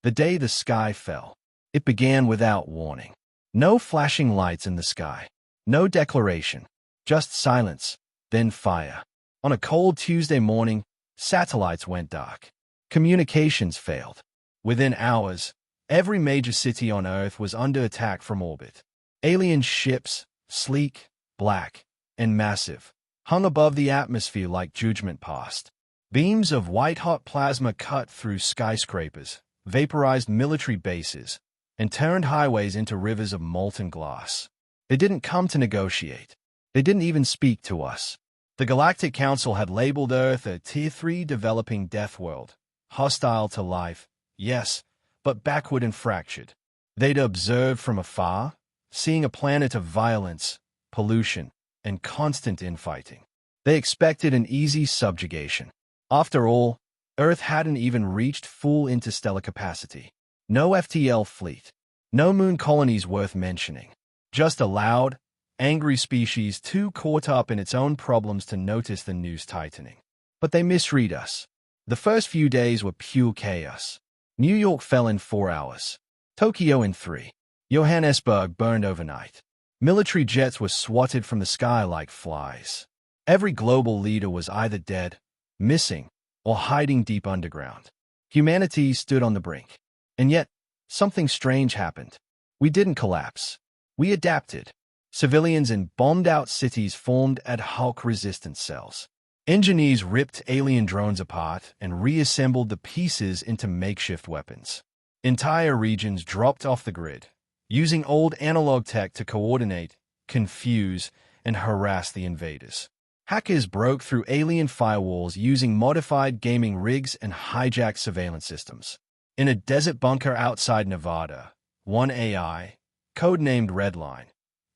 The day the sky fell. It began without warning. No flashing lights in the sky. No declaration. Just silence, then fire. On a cold Tuesday morning, satellites went dark. Communications failed. Within hours, every major city on Earth was under attack from orbit. Alien ships, sleek, black, and massive, hung above the atmosphere like judgment passed. Beams of white-hot plasma cut through skyscrapers, vaporized military bases, and turned highways into rivers of molten glass. They didn't come to negotiate. They didn't even speak to us. The Galactic Council had labeled Earth a Tier 3 developing death world, hostile to life, yes, but backward and fractured. They'd observed from afar, seeing a planet of violence, pollution, and constant infighting. They expected an easy subjugation. After all, Earth hadn't even reached full interstellar capacity. No FTL fleet. No moon colonies worth mentioning. Just a loud, angry species too caught up in its own problems to notice the news tightening. But they misread us. The first few days were pure chaos. New York fell in 4 hours. Tokyo in 3. Johannesburg burned overnight. Military jets were swatted from the sky like flies. Every global leader was either dead, missing, or hiding deep underground. Humanity stood on the brink. And yet, something strange happened. We didn't collapse. We adapted. Civilians in bombed-out cities formed ad hoc resistance cells. Engineers ripped alien drones apart and reassembled the pieces into makeshift weapons. Entire regions dropped off the grid, using old analog tech to coordinate, confuse, and harass the invaders. Hackers broke through alien firewalls using modified gaming rigs and hijacked surveillance systems. In a desert bunker outside Nevada, one AI, codenamed Redline,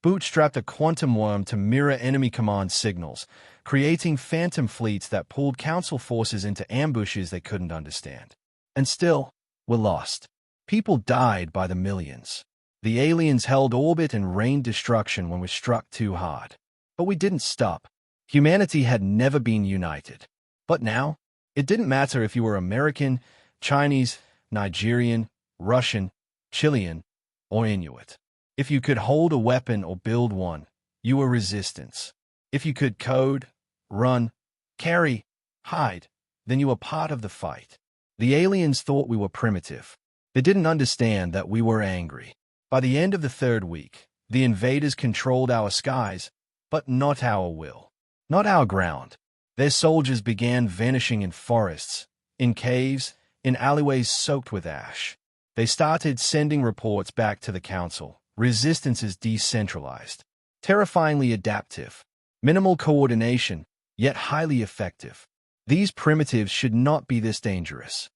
bootstrapped a quantum worm to mirror enemy command signals, creating phantom fleets that pulled council forces into ambushes they couldn't understand. And still, we're lost. People died by the millions. The aliens held orbit and rained destruction when we struck too hard. But we didn't stop. Humanity had never been united. But now, it didn't matter if you were American, Chinese, Nigerian, Russian, Chilean, or Inuit. If you could hold a weapon or build one, you were resistance. If you could code, run, carry, hide, then you were part of the fight. The aliens thought we were primitive. They didn't understand that we were angry. By the end of the 3rd week, the invaders controlled our skies, but not our will. Not our ground. Their soldiers began vanishing in forests, in caves, in alleyways soaked with ash. They started sending reports back to the council. Resistance is decentralized, terrifyingly adaptive, minimal coordination, yet highly effective. These primitives should not be this dangerous.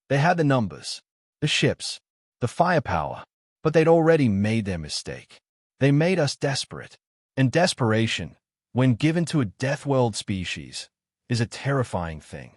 They had the numbers, the ships, the firepower, but they'd already made their mistake. They made us desperate. And desperation, when given to a death-world species, is a terrifying thing.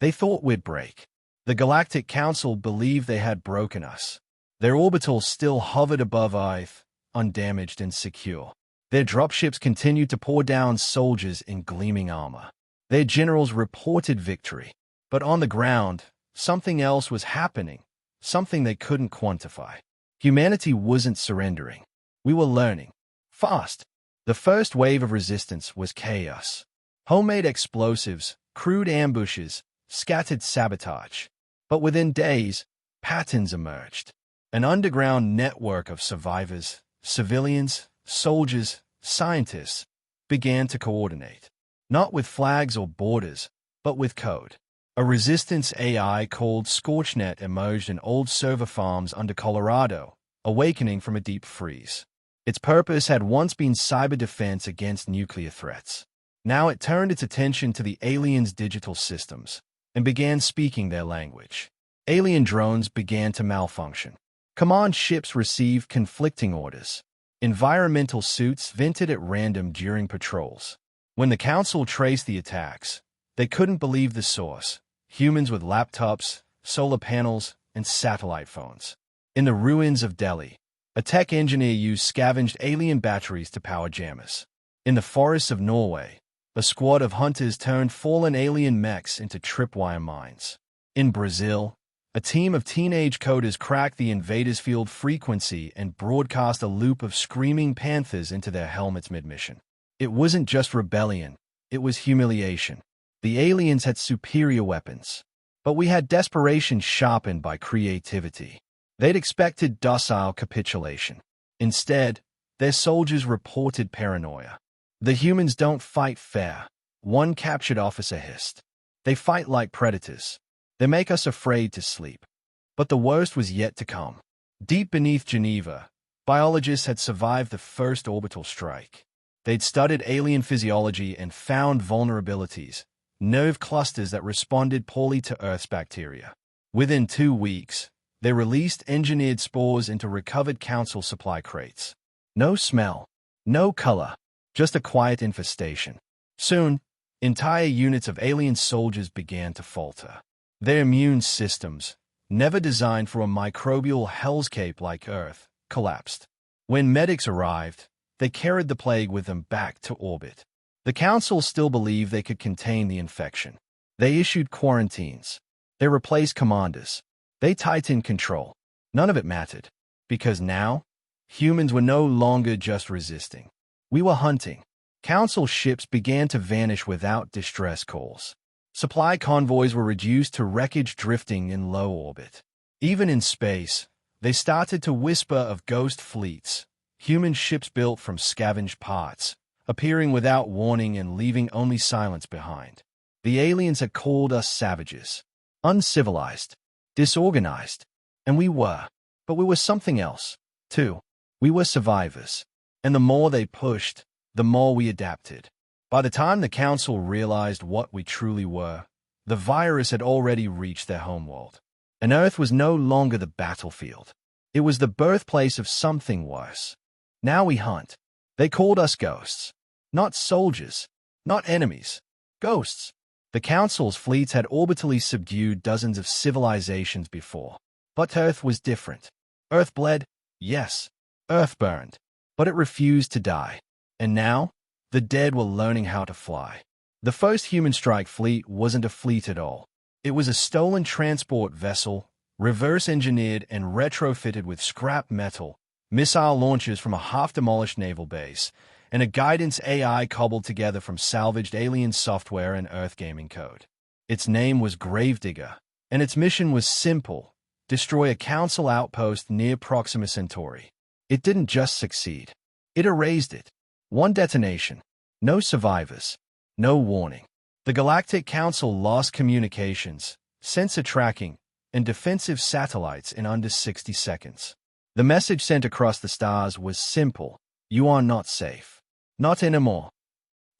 They thought we'd break. The Galactic Council believed they had broken us. Their orbitals still hovered above Earth, undamaged and secure. Their dropships continued to pour down soldiers in gleaming armor. Their generals reported victory. But on the ground, something else was happening, something they couldn't quantify. Humanity wasn't surrendering. We were learning. Fast. The first wave of resistance was chaos. Homemade explosives, crude ambushes, scattered sabotage. But within days, patterns emerged. An underground network of survivors, civilians, soldiers, scientists, began to coordinate. Not with flags or borders, but with code. A resistance AI called ScorchNet emerged in old server farms under Colorado, awakening from a deep freeze. Its purpose had once been cyber defense against nuclear threats. Now it turned its attention to the aliens' digital systems and began speaking their language. Alien drones began to malfunction. Command ships received conflicting orders. Environmental suits vented at random during patrols. When the council traced the attacks, they couldn't believe the source. Humans with laptops, solar panels, and satellite phones. In the ruins of Delhi, a tech engineer used scavenged alien batteries to power jammers. In the forests of Norway, a squad of hunters turned fallen alien mechs into tripwire mines. In Brazil, A team of teenage coders cracked the invaders' field frequency and broadcast a loop of screaming panthers into their helmets mid-mission. It wasn't just rebellion, it was humiliation. The aliens had superior weapons, but we had desperation sharpened by creativity. They'd expected docile capitulation. Instead, their soldiers reported paranoia. The humans don't fight fair, one captured officer hissed. They fight like predators. They make us afraid to sleep. But the worst was yet to come. Deep beneath Geneva, biologists had survived the first orbital strike. They'd studied alien physiology and found vulnerabilities, nerve clusters that responded poorly to Earth's bacteria. Within 2 weeks, they released engineered spores into recovered Council supply crates. No smell, no color, just a quiet infestation. Soon, entire units of alien soldiers began to falter. Their immune systems, never designed for a microbial hellscape like Earth, collapsed. When medics arrived, they carried the plague with them back to orbit. The Council still believed they could contain the infection. They issued quarantines. They replaced commanders. They tightened control. None of it mattered, because now, humans were no longer just resisting. We were hunting. Council ships began to vanish without distress calls. Supply convoys were reduced to wreckage drifting in low orbit. Even in space, they started to whisper of ghost fleets, human ships built from scavenged parts, appearing without warning and leaving only silence behind. The aliens had called us savages, uncivilized, disorganized, and we were. But we were something else, too. We were survivors. And the more they pushed, the more we adapted. By the time the Council realized what we truly were, the virus had already reached their homeworld. And Earth was no longer the battlefield. It was the birthplace of something worse. Now we hunt. They called us ghosts. Not soldiers. Not enemies. Ghosts. The Council's fleets had orbitally subdued dozens of civilizations before. But Earth was different. Earth bled, yes. Earth burned. But it refused to die. And now, the dead were learning how to fly. The first human strike fleet wasn't a fleet at all. It was a stolen transport vessel, reverse-engineered and retrofitted with scrap metal, missile launchers from a half-demolished naval base, and a guidance AI cobbled together from salvaged alien software and Earth gaming code. Its name was Gravedigger, and its mission was simple: destroy a Council outpost near Proxima Centauri. It didn't just succeed. It erased it. One detonation. No survivors. No warning. The Galactic Council lost communications, sensor tracking, and defensive satellites in under 60 seconds. The message sent across the stars was simple: you are not safe. Not anymore.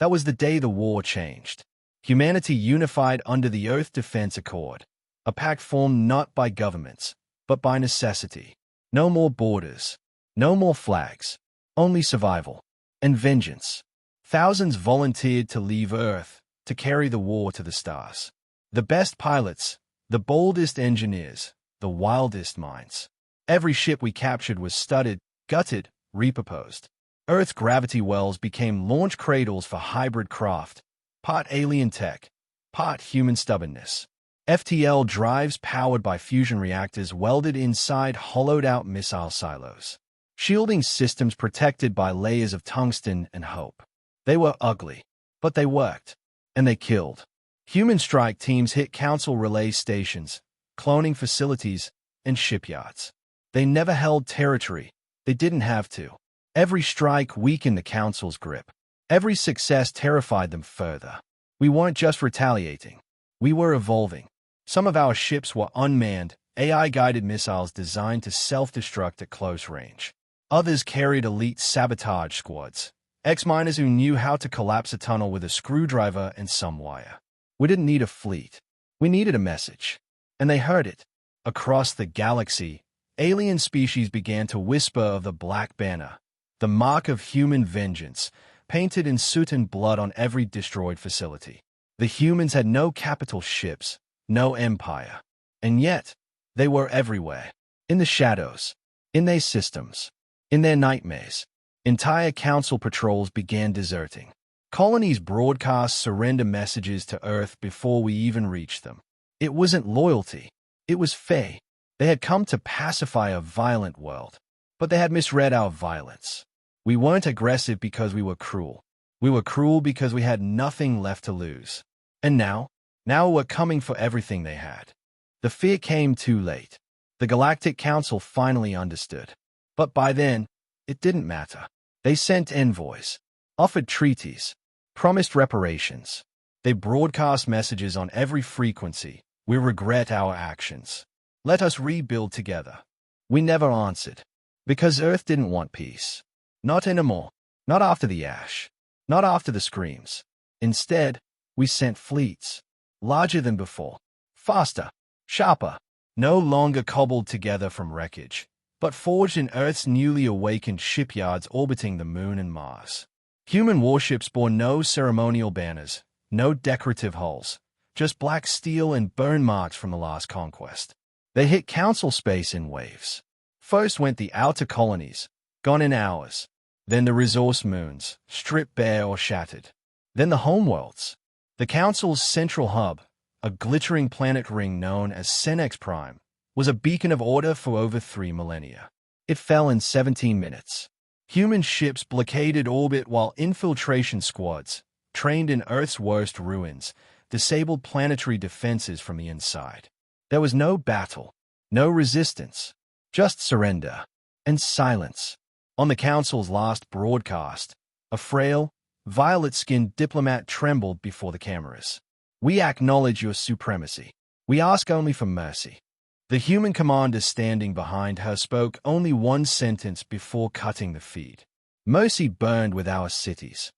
That was the day the war changed. Humanity unified under the Earth Defense Accord, a pact formed not by governments, but by necessity. No more borders. No more flags. Only survival. And vengeance. Thousands volunteered to leave Earth, to carry the war to the stars. The best pilots, the boldest engineers, the wildest minds. Every ship we captured was studied, gutted, repurposed. Earth's gravity wells became launch cradles for hybrid craft, part alien tech, part human stubbornness. FTL drives powered by fusion reactors welded inside hollowed-out missile silos. Shielding systems protected by layers of tungsten and hope. They were ugly, but they worked, and they killed. Human strike teams hit Council relay stations, cloning facilities, and shipyards. They never held territory. They didn't have to. Every strike weakened the Council's grip. Every success terrified them further. We weren't just retaliating. We were evolving. Some of our ships were unmanned, AI-guided missiles designed to self-destruct at close range. Others carried elite sabotage squads, ex-miners who knew how to collapse a tunnel with a screwdriver and some wire. We didn't need a fleet. We needed a message. And they heard it. Across the galaxy, alien species began to whisper of the Black Banner, the mark of human vengeance, painted in soot and blood on every destroyed facility. The humans had no capital ships, no empire. And yet, they were everywhere. In the shadows. In their systems. In their nightmares. Entire Council patrols began deserting. Colonies broadcast surrender messages to Earth before we even reached them. It wasn't loyalty. It was Faye. They had come to pacify a violent world, but they had misread our violence. We weren't aggressive because we were cruel. We were cruel because we had nothing left to lose. And now we're coming for everything they had. The fear came too late. The Galactic Council finally understood. But by then, it didn't matter. They sent envoys, offered treaties, promised reparations. They broadcast messages on every frequency. We regret our actions. Let us rebuild together. We never answered. Because Earth didn't want peace. Not anymore. Not after the ash. Not after the screams. Instead, we sent fleets. Larger than before. Faster. Sharper. No longer cobbled together from wreckage, but forged in Earth's newly awakened shipyards orbiting the Moon and Mars. Human warships bore no ceremonial banners, no decorative hulls, just black steel and burn marks from the last conquest. They hit Council space in waves. First went the outer colonies, gone in hours. Then the resource moons, stripped bare or shattered. Then the homeworlds. The Council's central hub, a glittering planet ring known as Senex Prime, was a beacon of order for over 3 millennia. It fell in 17 minutes. Human ships blockaded orbit while infiltration squads, trained in Earth's worst ruins, disabled planetary defenses from the inside. There was no battle, no resistance, just surrender and silence. On the Council's last broadcast, a frail, violet-skinned diplomat trembled before the cameras. We acknowledge your supremacy. We ask only for mercy. The human commander standing behind her spoke only one sentence before cutting the feed. Mercy burned with our cities.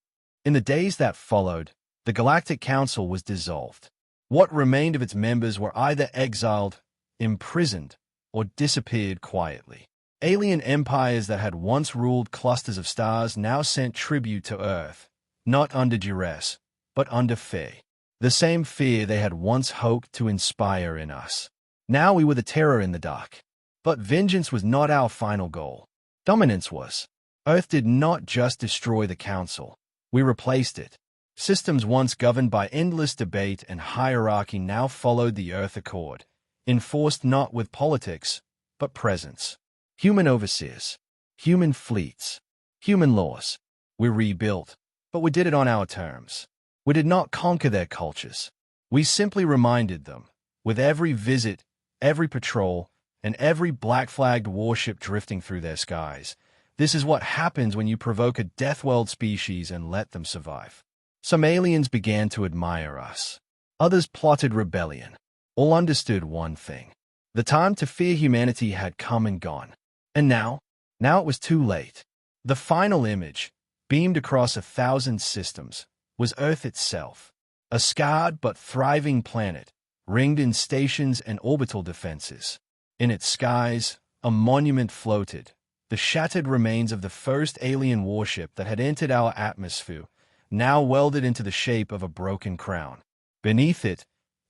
In the days that followed, the Galactic Council was dissolved. What remained of its members were either exiled, imprisoned, or disappeared quietly. Alien empires that had once ruled clusters of stars now sent tribute to Earth, not under duress, but under fear. The same fear they had once hoped to inspire in us. Now we were the terror in the dark. But vengeance was not our final goal. Dominance was. Earth did not just destroy the Council. We replaced it. Systems once governed by endless debate and hierarchy now followed the Earth Accord, enforced not with politics, but presence. Human overseers, human fleets, human laws. We rebuilt, but we did it on our terms. We did not conquer their cultures. We simply reminded them, with every visit, every patrol, and every black-flagged warship drifting through their skies, this is what happens when you provoke a death-world species and let them survive. Some aliens began to admire us. Others plotted rebellion. All understood one thing. The time to fear humanity had come and gone. And now it was too late. The final image, beamed across 1,000 systems, was Earth itself. A scarred but thriving planet, ringed in stations and orbital defenses. In its skies, a monument floated, the shattered remains of the first alien warship that had entered our atmosphere, now welded into the shape of a broken crown. Beneath it,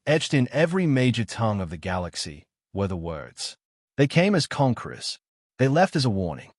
etched in every major tongue of the galaxy, were the words. They came as conquerors. They left as a warning.